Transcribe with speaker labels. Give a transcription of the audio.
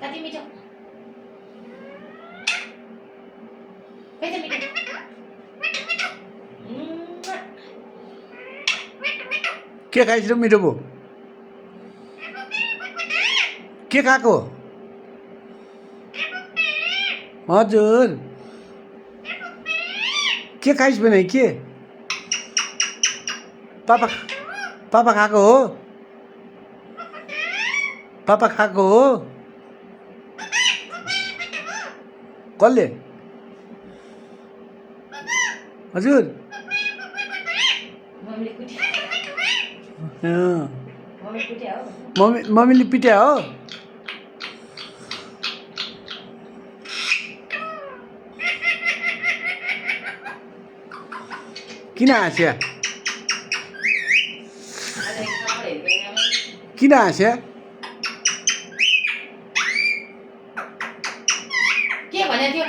Speaker 1: कति मिठो कति मिठो
Speaker 2: के खाइस र मिठो भयो के खाएको हजुर के खाइस भने के पापा पापा खाएको हो पापा खाएको हो कसले हजुर
Speaker 1: मम्मीले कुट्या
Speaker 2: अँ,
Speaker 1: मम्मी कुट्या हो
Speaker 2: मम्मीले पिट्या हो किन हाँस्या
Speaker 1: आज एक खबर हेर्दैन
Speaker 2: किन हाँस्या
Speaker 1: के भने थियो